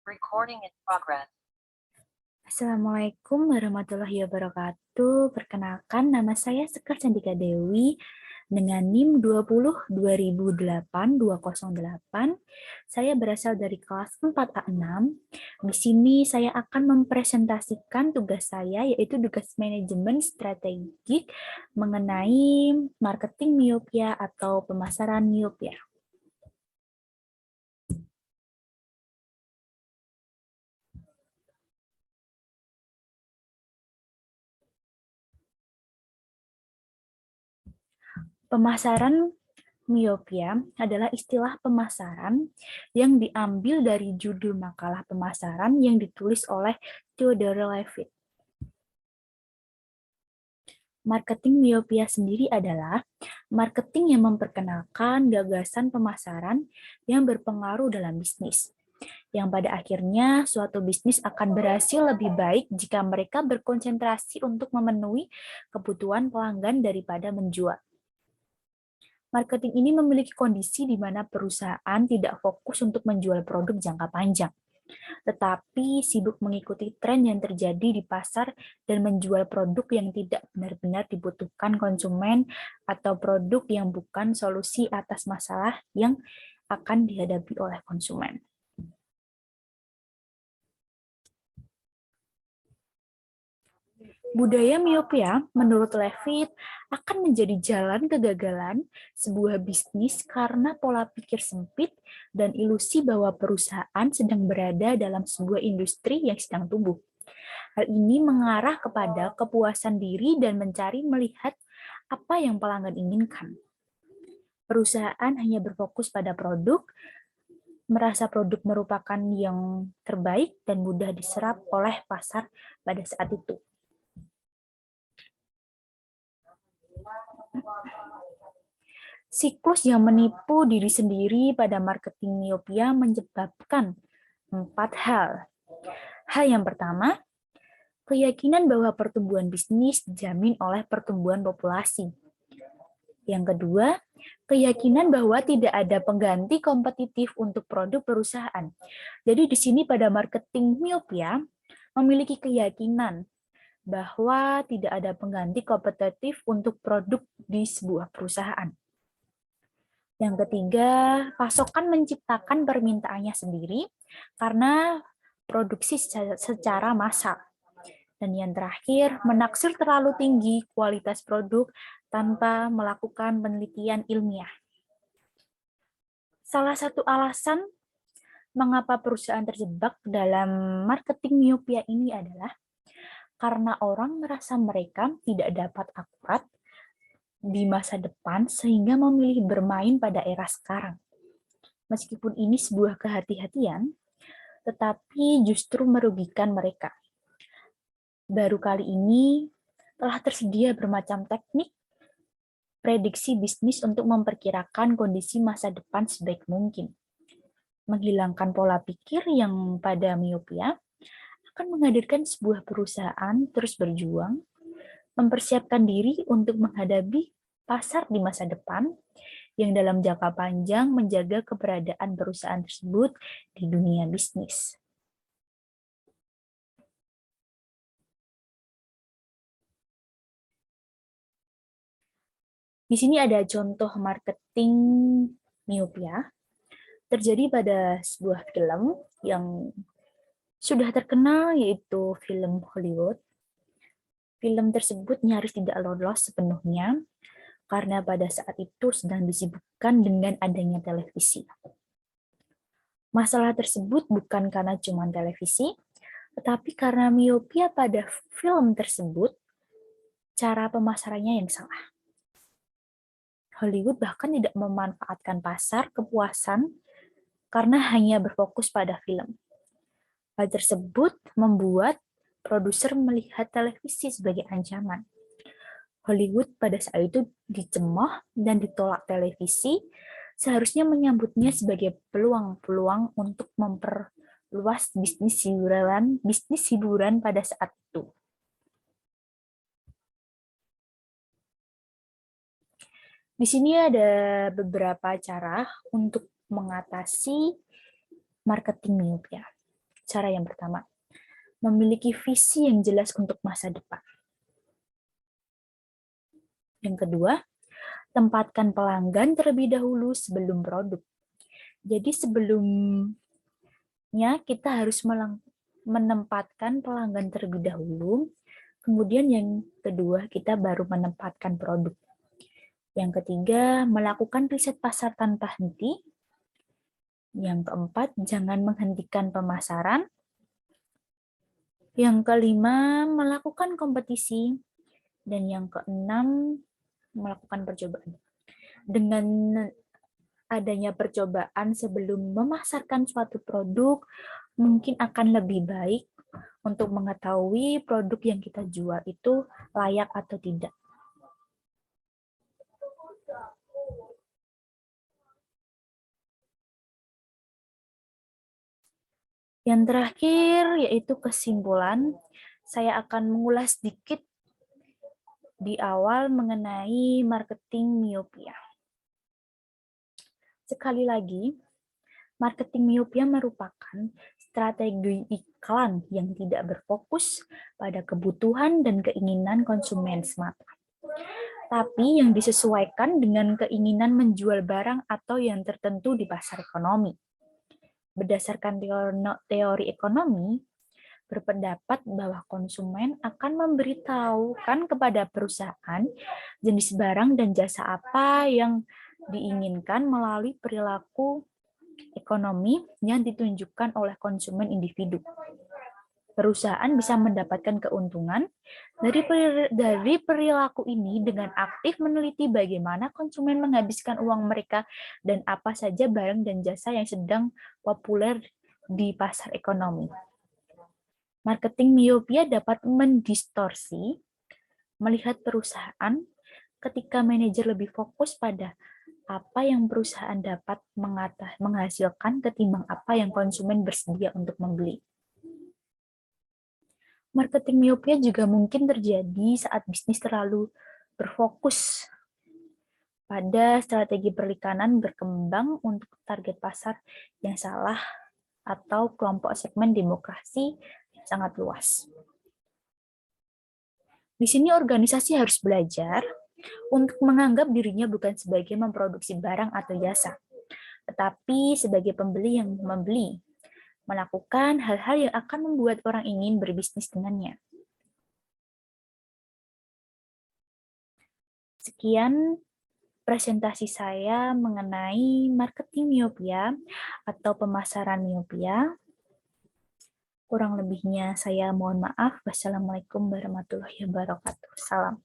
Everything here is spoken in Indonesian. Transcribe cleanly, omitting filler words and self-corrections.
Recording in progress. Assalamualaikum warahmatullahi wabarakatuh. Perkenalkan, nama saya Sekar Cantika Dewi dengan NIM 20 2008 Saya berasal dari kelas 4A6. Di sini saya akan mempresentasikan tugas saya, yaitu tugas manajemen strategik mengenai marketing miopia atau pemasaran miopia. Pemasaran miopia adalah istilah pemasaran yang diambil dari judul makalah pemasaran yang ditulis oleh Theodore Levitt. Marketing miopia sendiri adalah marketing yang memperkenalkan gagasan pemasaran yang berpengaruh dalam bisnis, yang pada akhirnya suatu bisnis akan berhasil lebih baik jika mereka berkonsentrasi untuk memenuhi kebutuhan pelanggan daripada menjual. Marketing ini memiliki kondisi di mana perusahaan tidak fokus untuk menjual produk jangka panjang, tetapi sibuk mengikuti tren yang terjadi di pasar dan menjual produk yang tidak benar-benar dibutuhkan konsumen atau produk yang bukan solusi atas masalah yang akan dihadapi oleh konsumen. Budaya miopia, menurut Levitt, akan menjadi jalan kegagalan sebuah bisnis karena pola pikir sempit dan ilusi bahwa perusahaan sedang berada dalam sebuah industri yang sedang tumbuh. Hal ini mengarah kepada kepuasan diri dan mencari melihat apa yang pelanggan inginkan. Perusahaan hanya berfokus pada produk, merasa produk merupakan yang terbaik dan mudah diserap oleh pasar pada saat itu. Siklus yang menipu diri sendiri pada marketing miopia menyebabkan 4 hal. Hal yang pertama, keyakinan bahwa pertumbuhan bisnis dijamin oleh pertumbuhan populasi. Yang kedua, keyakinan bahwa tidak ada pengganti kompetitif untuk produk perusahaan. Jadi di sini pada marketing miopia memiliki keyakinan bahwa tidak ada pengganti kompetitif untuk produk di sebuah perusahaan. Yang ketiga, pasokan menciptakan permintaannya sendiri karena produksi secara massal. Dan yang terakhir, menaksir terlalu tinggi kualitas produk tanpa melakukan penelitian ilmiah. Salah satu alasan mengapa perusahaan terjebak dalam marketing miopia ini adalah karena orang merasa mereka tidak dapat akurat di masa depan sehingga memilih bermain pada era sekarang. Meskipun ini sebuah kehati-hatian, tetapi justru merugikan mereka. Baru kali ini telah tersedia bermacam teknik prediksi bisnis untuk memperkirakan kondisi masa depan sebaik mungkin. Menghilangkan pola pikir yang pada miopia akan menghadirkan sebuah perusahaan terus berjuang, mempersiapkan diri untuk menghadapi pasar di masa depan yang dalam jangka panjang menjaga keberadaan perusahaan tersebut di dunia bisnis. Di sini ada contoh marketing miopia terjadi pada sebuah film yang sudah terkenal, yaitu film Hollywood. Film tersebut nyaris tidak lolos sepenuhnya karena pada saat itu sedang disibukkan dengan adanya televisi. Masalah tersebut bukan karena cuma televisi, tetapi karena miopia pada film tersebut, cara pemasarannya yang salah. Hollywood bahkan tidak memanfaatkan pasar kepuasan karena hanya berfokus pada film. Hal tersebut membuat produser melihat televisi sebagai ancaman. Hollywood pada saat itu dicemooh dan ditolak televisi, seharusnya menyambutnya sebagai peluang-peluang untuk memperluas bisnis hiburan pada saat itu. Di sini ada beberapa cara untuk mengatasi marketing miopia. Cara yang pertama, memiliki visi yang jelas untuk masa depan. Yang kedua, tempatkan pelanggan terlebih dahulu sebelum produk. Jadi sebelumnya kita harus menempatkan pelanggan terlebih dahulu, kemudian yang kedua kita baru menempatkan produk. Yang ketiga, melakukan riset pasar tanpa henti. Yang keempat, jangan menghentikan pemasaran. Yang kelima, melakukan kompetisi. Dan yang keenam, melakukan percobaan. Dengan adanya percobaan sebelum memasarkan suatu produk, mungkin akan lebih baik untuk mengetahui produk yang kita jual itu layak atau tidak. Yang terakhir yaitu kesimpulan. Saya akan mengulas sedikit di awal mengenai marketing miopia. Sekali lagi, marketing miopia merupakan strategi iklan yang tidak berfokus pada kebutuhan dan keinginan konsumen semata, tapi yang disesuaikan dengan keinginan menjual barang atau yang tertentu di pasar ekonomi. Berdasarkan teori ekonomi, berpendapat bahwa konsumen akan memberitahukan kepada perusahaan jenis barang dan jasa apa yang diinginkan melalui perilaku ekonomi yang ditunjukkan oleh konsumen individu. Perusahaan bisa mendapatkan keuntungan dari perilaku ini dengan aktif meneliti bagaimana konsumen menghabiskan uang mereka dan apa saja barang dan jasa yang sedang populer di pasar ekonomi. Marketing miopia dapat mendistorsi melihat perusahaan ketika manajer lebih fokus pada apa yang perusahaan dapat menghasilkan ketimbang apa yang konsumen bersedia untuk membeli. Marketing miopia juga mungkin terjadi saat bisnis terlalu berfokus pada strategi perikanan berkembang untuk target pasar yang salah atau kelompok segmen demokrasi yang sangat luas. Di sini organisasi harus belajar untuk menganggap dirinya bukan sebagai memproduksi barang atau jasa, tetapi sebagai pembeli yang membeli, melakukan hal-hal yang akan membuat orang ingin berbisnis dengannya. Sekian presentasi saya mengenai marketing miopia atau pemasaran miopia. Kurang lebihnya saya mohon maaf. Wassalamualaikum warahmatullahi wabarakatuh. Salam.